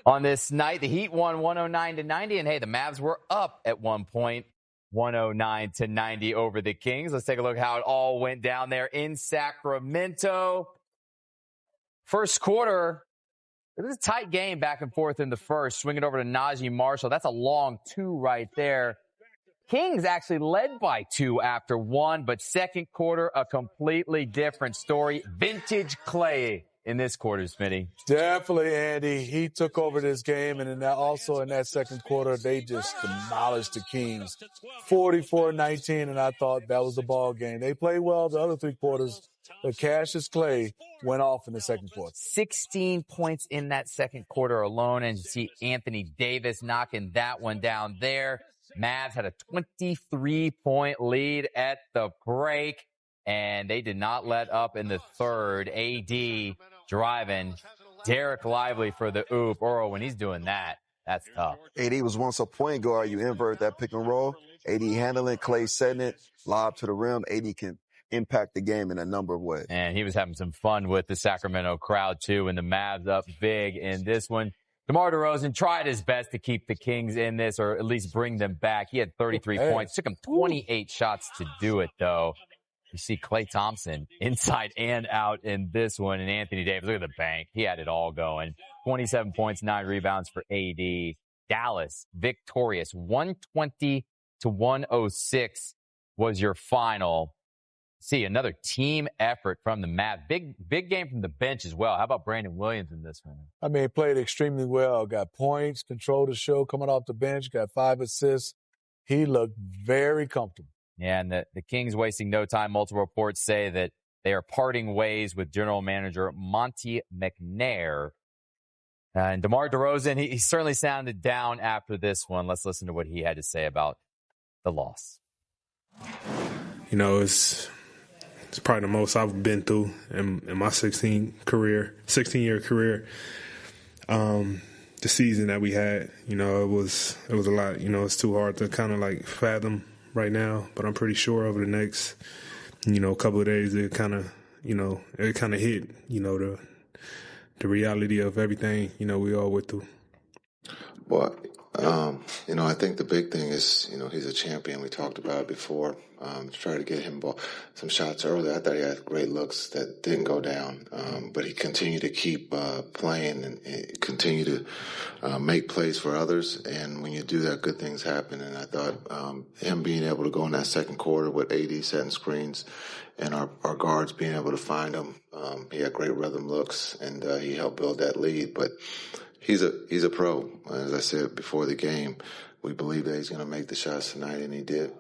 On this night, the Heat won 109-90, and hey, the Mavs were up at one point, 109-90 over the Kings. Let's take a look how it all went down there in Sacramento. First quarter, it was a tight game back and forth in the first. Swing it over to Najee Marshall. That's a long two right there. Kings actually led by two after one, but second quarter, a completely different story. Vintage Clay in this quarter, Smitty. Definitely, Andy. He took over this game, and in that second quarter, they just demolished the Kings. 44-19, and I thought that was the ball game. They played well the other three quarters, but Cassius Clay went off in the second quarter. 16 points in that second quarter alone, and you see Anthony Davis knocking that one down there. Mavs had a 23-point lead at the break, and they did not let up in the third. AD driving. Derek Lively for the oop. When he's doing that, that's tough. AD was once a point guard. You invert that pick and roll. AD handling, Clay setting it, lob to the rim. AD can impact the game in a number of ways. And he was having some fun with the Sacramento crowd, too, and the Mavs up big in this one. DeMar DeRozan tried his best to keep the Kings in this, or at least bring them back. He had 33 points. Took him 28 shots to do it, though. You see Klay Thompson inside and out in this one. And Anthony Davis, look at the bank. He had it all going. 27 points, 9 rebounds for AD. Dallas victorious. 120-106 was your final. See, another team effort from the Mavs. Big game from the bench as well. How about Brandon Williams in this one? I mean, he played extremely well. Got points, controlled the show coming off the bench, got 5 assists. He looked very comfortable. Yeah, and the Kings wasting no time. Multiple reports say that they are parting ways with general manager Monty McNair. And DeMar DeRozan, he certainly sounded down after this one. Let's listen to what he had to say about the loss. You know, it's probably the most I've been through in my 16-year career. The season that we had, you know, it was a lot. You know, it's too hard to kind of like fathom right now, but I'm pretty sure over the next, you know, couple of days, it kind of hit, you know, the reality of everything, you know, we all went through. Well, you know, I think the big thing is, you know, he's a champion. We talked about it before. To try to get him some shots early. I thought he had great looks that didn't go down, but he continued to keep playing and continue to make plays for others. And when you do that, good things happen. And I thought him being able to go in that second quarter with AD setting screens and our guards being able to find him, he had great rhythm looks, and he helped build that lead. But he's a pro. As I said before the game, we believe that he's going to make the shots tonight, and he did.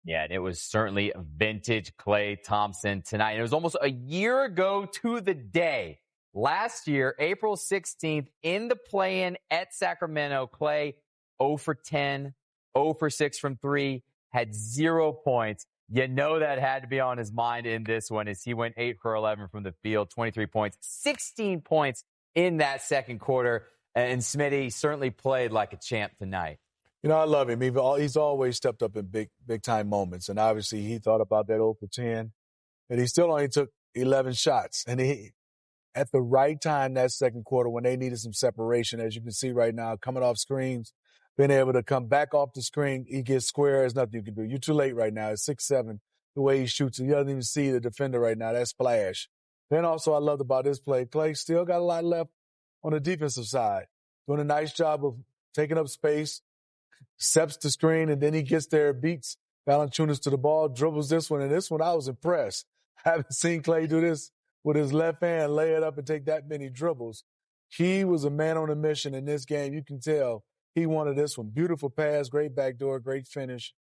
Yeah, and it was certainly vintage Klay Thompson tonight. It was almost a year ago to the day. Last year, April 16th, in the play-in at Sacramento, Klay 0 for 10, 0 for 6 from 3, had 0 points. You know that had to be on his mind in this one as he went 8 for 11 from the field, 23 points, 16 points in that second quarter. And Smitty certainly played like a champ tonight. You know, I love him. He's always stepped up in big-time moments. And obviously, he thought about that 0 for 10. And he still only took 11 shots. And he, at the right time that second quarter, when they needed some separation, as you can see right now, coming off screens, being able to come back off the screen, he gets square. There's nothing you can do. You're too late right now. It's 6'7", the way he shoots it. You don't even see the defender right now. That splash. Then also I loved about this play, Klay still got a lot left on the defensive side. Doing a nice job of taking up space, steps the screen, and then he gets there, beats Valanciunas to the ball, dribbles this one. And this one, I was impressed. I haven't seen Klay do this with his left hand, lay it up and take that many dribbles. He was a man on a mission in this game. You can tell he wanted this one. Beautiful pass, great backdoor, great finish.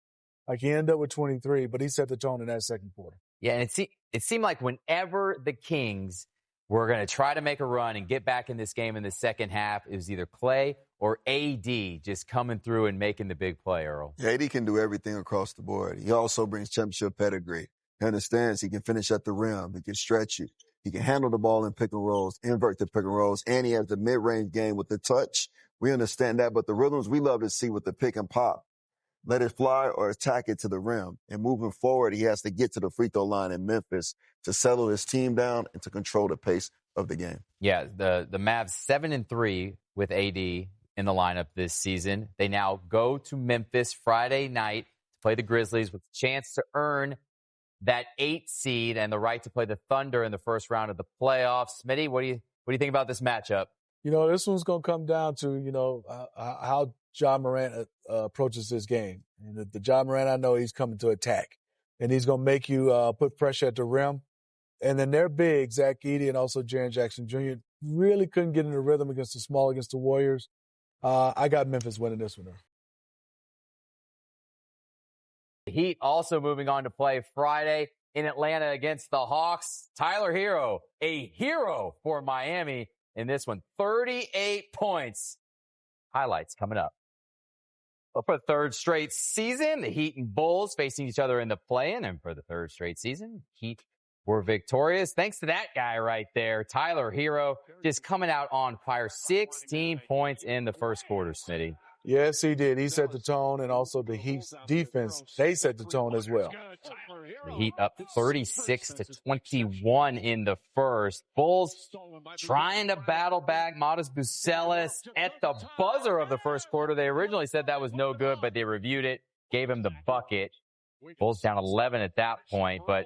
Like he ended up with 23, but he set the tone in that second quarter. Yeah, and it seemed like whenever the Kings were going to try to make a run and get back in this game in the second half, it was either Klay or AD just coming through and making the big play, Earl. Yeah, AD can do everything across the board. He also brings championship pedigree. He understands he can finish at the rim. He can stretch you. He can handle the ball in pick and rolls, invert the pick and rolls, and he has the mid-range game with the touch. We understand that, but the rhythms we love to see with the pick and pop. let it fly or attack it to the rim. And moving forward, he has to get to the free throw line in Memphis to settle his team down and to control the pace of the game. Yeah, the Mavs 7-3 with AD in the lineup this season. They now go to Memphis Friday night to play the Grizzlies with a chance to earn that 8 seed and the right to play the Thunder in the first round of the playoffs. Smitty, what do you think about this matchup? This one's going to come down to, how Ja Morant approaches this game. And the Ja Morant, I know he's coming to attack. And he's going to make you put pressure at the rim. And then their big, Zach Edey and also Jaren Jackson Jr., really couldn't get in the rhythm against the Warriors. I got Memphis winning this one. The Heat also moving on to play Friday in Atlanta against the Hawks. Tyler Herro, a hero for Miami in this one. 38 points. Highlights coming up. Well, for the third straight season, the Heat and Bulls facing each other in the play-in. And for the third straight season, Heat were victorious. Thanks to that guy right there, Tyler Herro, just coming out on fire. 16 points in the first quarter, Smitty. Yes, he did. He set the tone, and also the Heat's defense, they set the tone as well. The Heat up 36-21 in the first. Bulls trying to battle back. Modest Bucelis at the buzzer of the first quarter. They originally said that was no good, but they reviewed it, gave him the bucket. Bulls down 11 at that point, but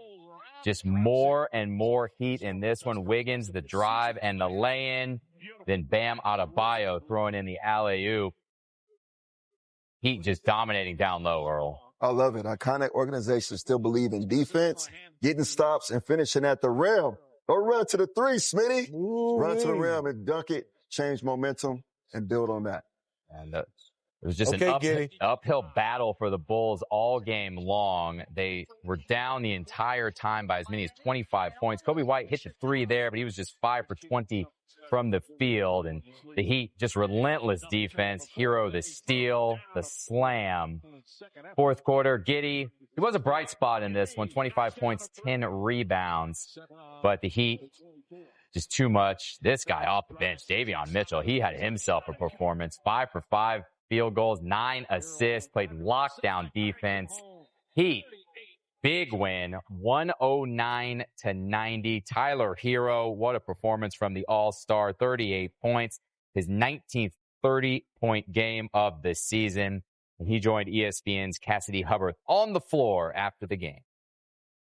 just more and more Heat in this one. Wiggins, the drive and the lay-in. Then Bam Adebayo throwing in the alley-oop. Heat just dominating down low, Earl. I love it. Iconic organizations still believe in defense, getting stops, and finishing at the rim. Go run to the three, Smitty. Run to the rim and dunk it, change momentum, and build on that. And it was just an uphill battle for the Bulls all game long. They were down the entire time by as many as 25 points. Kobe White hit the three there, but he was just 5 for 20 from the field. And the Heat, just relentless defense. Herro, the steal, the slam. Fourth quarter, Giddey, he was a bright spot in this one. 25 points, 10 rebounds. But the Heat, just too much. This guy off the bench, Davion Mitchell, he had himself a performance. 5 for 5 field goals, 9 assists, played lockdown defense. Heat, big win, 109-90. Tyler Herro, what a performance from the All-Star, 38 points, his 19th 30-point game of the season. And he joined ESPN's Cassidy Hubbard on the floor after the game.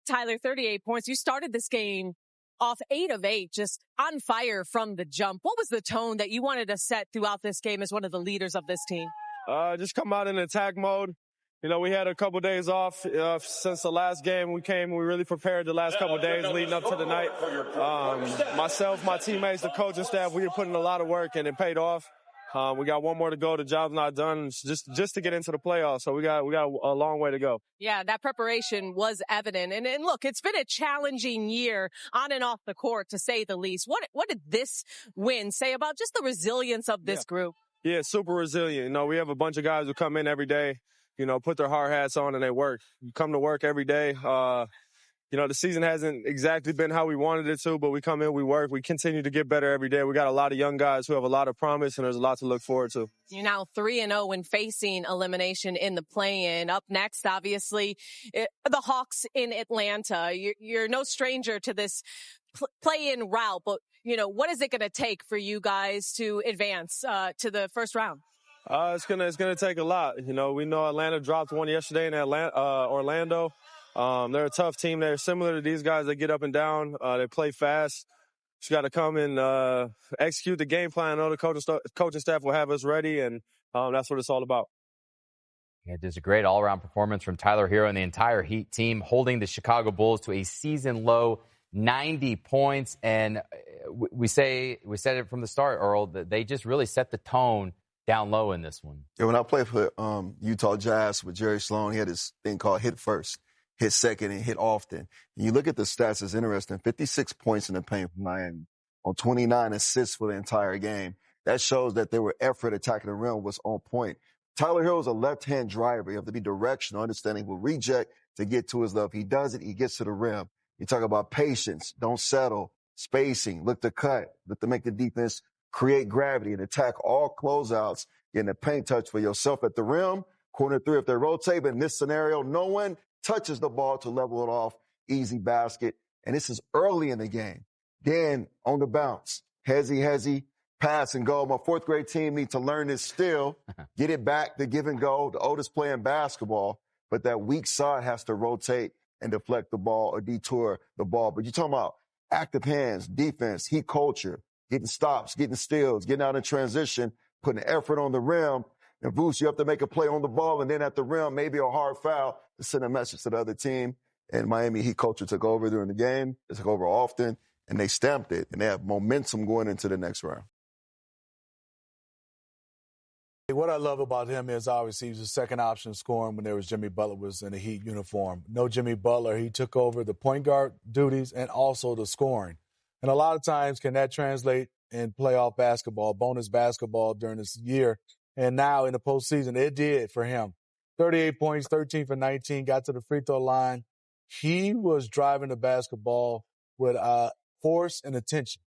Tyler, 38 points. You started this game off 8 of 8, just on fire from the jump. What was the tone that you wanted to set throughout this game as one of the leaders of this team? Just come out in attack mode. We had a couple days off since the last game. We really prepared the last couple days leading up to the night. Myself, my teammates, the coaching staff, we were putting a lot of work and it paid off. We got one more to go. The job's not done. It's just to get into the playoffs. So we got a long way to go. Yeah, that preparation was evident. And look, it's been a challenging year on and off the court, to say the least. What did this win say about just the resilience of this group? Yeah, super resilient. We have a bunch of guys who come in every day, put their hard hats on and they work. You come to work every day. The season hasn't exactly been how we wanted it to, but we come in, we work, we continue to get better every day. We got a lot of young guys who have a lot of promise, and there's a lot to look forward to. You're now 3-0 when facing elimination in the play-in. Up next, obviously, the Hawks in Atlanta. You're no stranger to this play-in route, but, what is it going to take for you guys to advance to the first round? It's gonna take a lot. We know Atlanta dropped one yesterday in Orlando. They're a tough team. They're similar to these guys. They get up and down. They play fast. Just got to come and execute the game plan. I know the coaching staff will have us ready, and that's what it's all about. Yeah, just a great all-around performance from Tyler Herro and the entire Heat team, holding the Chicago Bulls to a season-low 90 points. And we said it from the start, Earl, that they just really set the tone down low in this one. Yeah, when I played for Utah Jazz with Jerry Sloan, he had this thing called hit first, hit second, and hit often. And you look at the stats, it's interesting. 56 points in the paint from Miami on 29 assists for the entire game. That shows that their effort attacking the rim was on point. Tyler Herro is a left-hand driver. You have to be directional, understanding will reject to get to his left. He does it, he gets to the rim. You talk about patience, don't settle, spacing, look to cut, look to make the defense create gravity and attack all closeouts, getting a paint touch for yourself at the rim, corner three if they rotate. But in this scenario, no one touches the ball to level it off. Easy basket. And this is early in the game. Then on the bounce, hezzy, pass and go. My fourth grade team need to learn this still. Get it back to give and go. The oldest playing basketball. But that weak side has to rotate and deflect the ball or detour the ball. But you're talking about active hands, defense, heat culture, getting stops, getting steals, getting out in transition, putting effort on the rim. And Bruce, you have to make a play on the ball, and then at the rim, maybe a hard foul to send a message to the other team. And Miami Heat culture took over during the game. They took over often, and they stamped it, and they have momentum going into the next round. What I love about him is obviously he was the second option scoring when there was Jimmy Butler was in a Heat uniform. No Jimmy Butler, he took over the point guard duties and also the scoring. And a lot of times can that translate in playoff basketball, bonus basketball during this year. And now in the postseason, it did for him. 38 points, 13 for 19, got to the free throw line. He was driving the basketball with force and attention.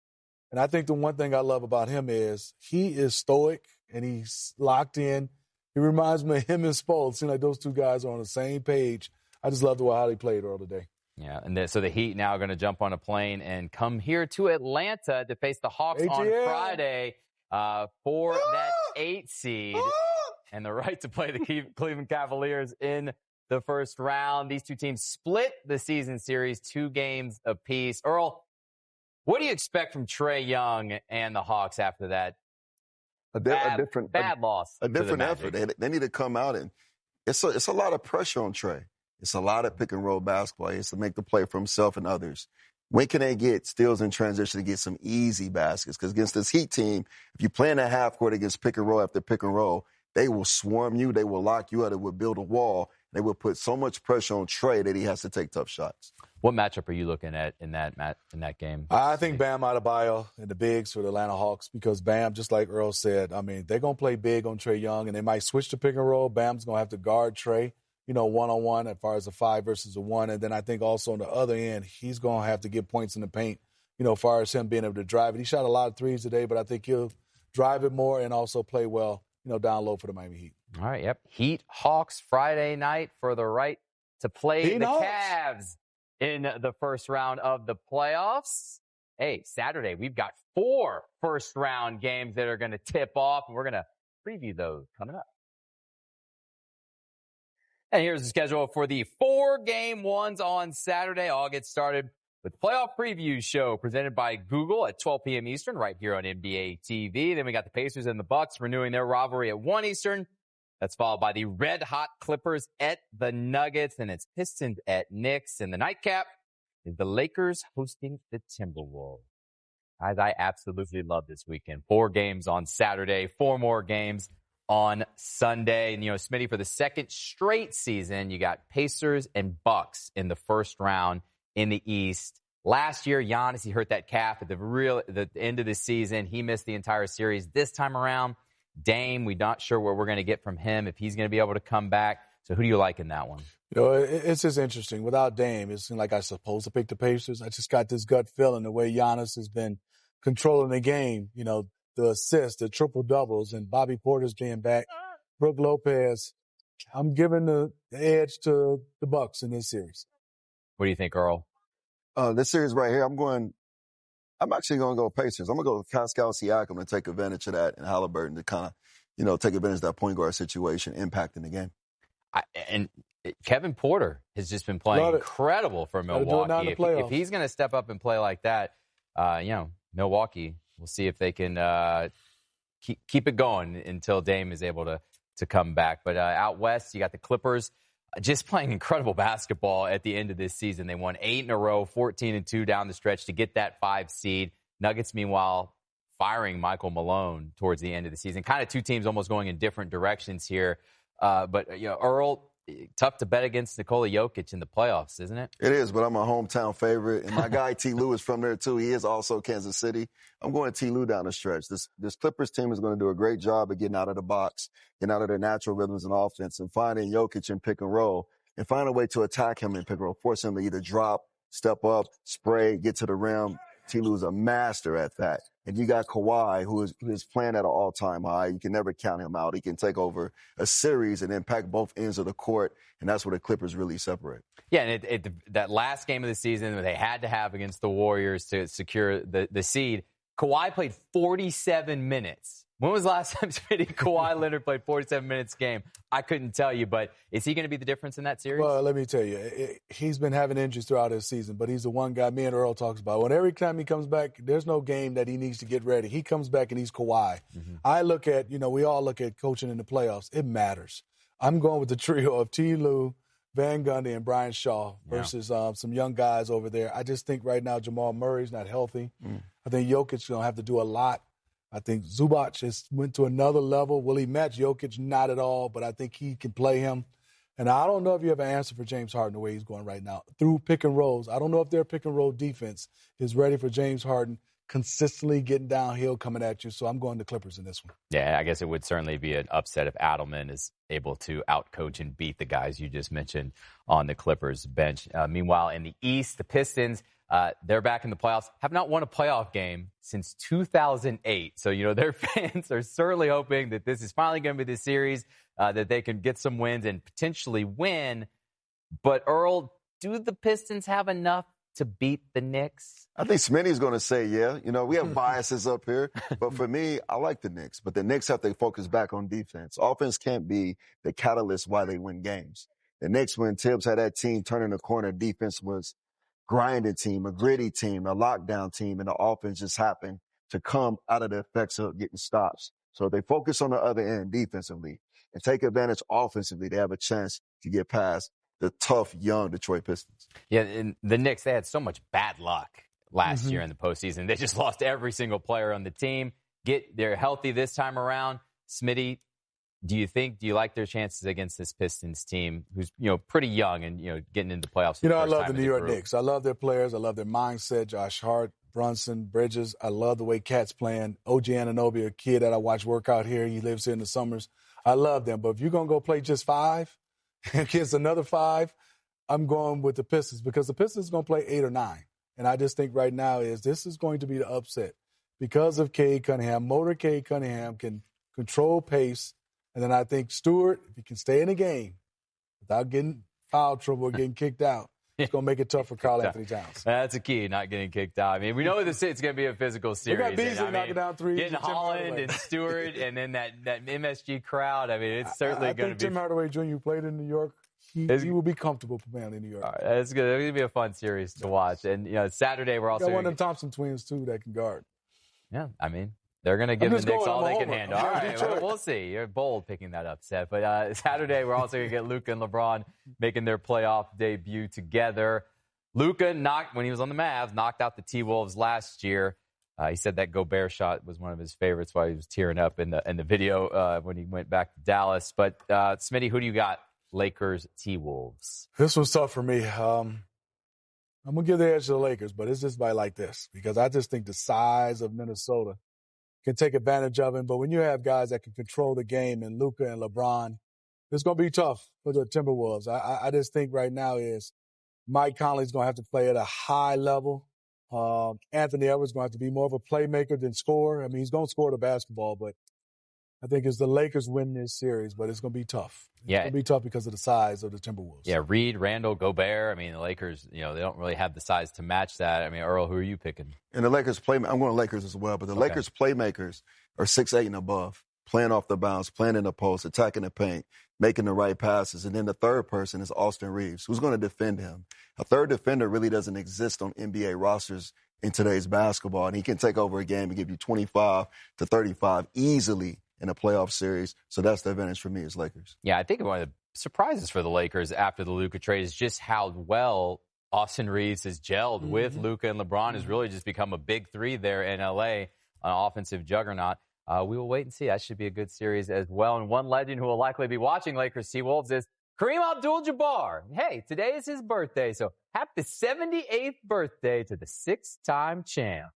And I think the one thing I love about him is he is stoic and he's locked in. He reminds me of him and Spo. It seems like those two guys are on the same page. I just love the way how they played earlier today. Yeah, and so the Heat now are going to jump on a plane and come here to Atlanta to face the Hawks on Friday for that 8 seed and the right to play the Cleveland Cavaliers in the first round. These two teams split the season series 2 games apiece. Earl, what do you expect from Trae Young and the Hawks after that bad loss? A different effort. They need to come out, and it's a lot of pressure on Trae. It's a lot of pick and roll basketball. He has to make the play for himself and others. When can they get steals in transition to get some easy baskets? Because against this Heat team, if you play in a half court against pick and roll after pick and roll, they will swarm you. They will lock you out. They will build a wall. They will put so much pressure on Trae that he has to take tough shots. What matchup are you looking at in that game? I think Bam Adebayo and the bigs for the Atlanta Hawks because Bam, just like Earl said, I mean, they're going to play big on Trae Young, and they might switch to pick and roll. Bam's going to have to guard Trae, one-on-one as far as a 5 versus a 1. And then I think also on the other end, he's going to have to get points in the paint, as far as him being able to drive it. He shot a lot of threes today, but I think he'll drive it more and also play well, down low for the Miami Heat. All right, yep. Heat Hawks Friday night for the right to play the Cavs in the first round of the playoffs. Hey, Saturday, we've got 4 first-round games that are going to tip off, and we're going to preview those coming up. And here's the schedule for the 4 game ones on Saturday. I'll get started with the playoff preview show presented by Google at 12 p.m. Eastern right here on NBA TV. Then we got the Pacers and the Bucks renewing their rivalry at 1 Eastern. That's followed by the red-hot Clippers at the Nuggets, and it's Pistons at Knicks. And the nightcap is the Lakers hosting the Timberwolves. Guys, I absolutely love this weekend. 4 games on Saturday, 4 more games on Sunday. And, Smitty, for the second straight season, you got Pacers and Bucks in the first round in the East. Last year, Giannis, he hurt that calf at the end of the season. He missed the entire series. This time around, Dame, we're not sure what we're going to get from him, if he's going to be able to come back. So who do you like in that one? It's just interesting. Without Dame, it seemed like I was supposed to pick the Pacers. I just got this gut feeling the way Giannis has been controlling the game, the assists, the triple-doubles, and Bobby Porter's being back. Brook Lopez. I'm giving the edge to the Bucks in this series. What do you think, Earl? This series right here, I'm actually going to go Pacers. I'm going to go with Pascal Siakam to take advantage of that and Halliburton to kind of, take advantage of that point guard situation impacting the game. And Kevin Porter has just been playing incredible for Milwaukee. If he's going to step up and play like that, Milwaukee, we'll see if they can keep it going until Dame is able to come back. But out west, you got the Clippers just playing incredible basketball at the end of this season. They won 8 in a row, 14-2 down the stretch to get that 5 seed. Nuggets, meanwhile, firing Michael Malone towards the end of the season. Kind of 2 teams almost going in different directions here. But Earl, tough to bet against Nikola Jokic in the playoffs, isn't it? It is, but I'm a hometown favorite. And my guy T. Lue is from there, too. He is also Kansas City. I'm going T. Lue down the stretch. This Clippers team is going to do a great job of getting out of the box, getting out of their natural rhythms and offense, and finding Jokic in pick and roll, and find a way to attack him in pick and roll, force him to either drop, step up, spray, get to the rim. T. Lue's a master at that. And you got Kawhi, who is playing at an all-time high. You can never count him out. He can take over a series and impact both ends of the court, and that's where the Clippers really separate. Yeah, and that last game of the season that they had to have against the Warriors to secure the seed, Kawhi played 47 minutes. When was the last time Kawhi Leonard played 47 minutes a game? I couldn't tell you, but is he going to be the difference in that series? Well, let me tell you, he's been having injuries throughout his season, but he's the one guy me and Earl talks about. When every time he comes back, there's no game that he needs to get ready. He comes back and he's Kawhi. Mm-hmm. I look at, we all look at coaching in the playoffs. It matters. I'm going with the trio of T. Lue, Van Gundy, and Brian Shaw versus some young guys over there. I just think right now Jamal Murray's not healthy. I think Jokic's going to have to do a lot. I think Zubac has went to another level. Will he match Jokic? Not at all, but I think he can play him. And I don't know if you have an answer for James Harden the way he's going right now. Through pick and rolls, I don't know if their pick and roll defense is ready for James Harden consistently getting downhill coming at you. So I'm going to Clippers in this one. Yeah, I guess it would certainly be an upset if Adelman is able to outcoach and beat the guys you just mentioned on the Clippers bench. Meanwhile, in the East, the Pistons, they're back in the playoffs, have not won a playoff game since 2008. So, their fans are certainly hoping that this is finally going to be the series, that they can get some wins and potentially win. But, Earl, do the Pistons have enough to beat the Knicks? I think Smitty's going to say, yeah. We have biases up here. But for me, I like the Knicks. But the Knicks have to focus back on defense. Offense can't be the catalyst why they win games. The Knicks, when Tibbs had that team turning the corner, defense was grinding team, a gritty team, a lockdown team, and the offense just happened to come out of the effects of getting stops. So if they focus on the other end defensively and take advantage offensively, they have a chance to get past the tough, young Detroit Pistons. Yeah, and the Knicks, they had so much bad luck last year in the postseason. They just lost every single player on the team. They're healthy this time around. Smitty, do you like their chances against this Pistons team who's, pretty young and, getting into the playoffs? I love the New York Knicks. I love their players. I love their mindset. Josh Hart, Brunson, Bridges. I love the way Cat's playing. OG Anunoby, a kid that I watch work out here. He lives here in the summers. I love them. But if you're going to go play just 5 against another 5, I'm going with the Pistons because the Pistons are going to play 8 or 9. And I just think right now this is going to be the upset because of Cade Cunningham. Motor Cade Cunningham can control pace. And then I think Stewart, if he can stay in the game without getting foul trouble or getting kicked out, it's going to make it tough for Karl Anthony Towns. That's a key, not getting kicked out. I mean, we know it's going to be a physical series. We got Beasley knocking down threes. Getting Holland and Stewart and then that MSG crowd. I mean, it's certainly going to be. I think Tim Hardaway Jr., who played in New York, he will be comfortable playing in New York. All right, it's going to be a fun series to watch. And, Saturday we're also got one of them Thompson twins, too, that can guard. Yeah, I mean. They're going to give the Knicks all they can handle. All right, we'll see. You're bold picking that upset. But Saturday, we're also going to get Luka and LeBron making their playoff debut together. Luka, when he was on the Mavs, knocked out the T-Wolves last year. He said that Gobert shot was one of his favorites while he was tearing up in the video when he went back to Dallas. But, Smitty, who do you got? Lakers, T-Wolves. This was tough for me. I'm going to give the edge to the Lakers, but it's just by like this because I just think the size of Minnesota can take advantage of him. But when you have guys that can control the game and Luka and LeBron, it's going to be tough for the Timberwolves. I just think right now Mike Conley's going to have to play at a high level. Anthony Edwards is going to have to be more of a playmaker than scorer. I mean, he's going to score the basketball, but I think it's the Lakers win this series, but it's going to be tough. It's going to be tough because of the size of the Timberwolves. Yeah, Reed, Randall, Gobert. I mean, the Lakers, they don't really have the size to match that. I mean, Earl, who are you picking? And the Lakers I'm going Lakers as well, but the Lakers playmakers are 6'8" and above, playing off the bounce, playing in the post, attacking the paint, making the right passes. And then the third person is Austin Reeves. Who's going to defend him? A third defender really doesn't exist on NBA rosters in today's basketball, and he can take over a game and give you 25 to 35 easily in a playoff series. So that's the advantage for me as Lakers. Yeah, I think one of the surprises for the Lakers after the Luka trade is just how well Austin Reeves has gelled with Luka and LeBron. Has really just become a big three there in L.A., an offensive juggernaut. We will wait and see. That should be a good series as well. And one legend who will likely be watching Lakers T-Wolves is Kareem Abdul-Jabbar. Hey, today is his birthday, so happy 78th birthday to the 6-time champ.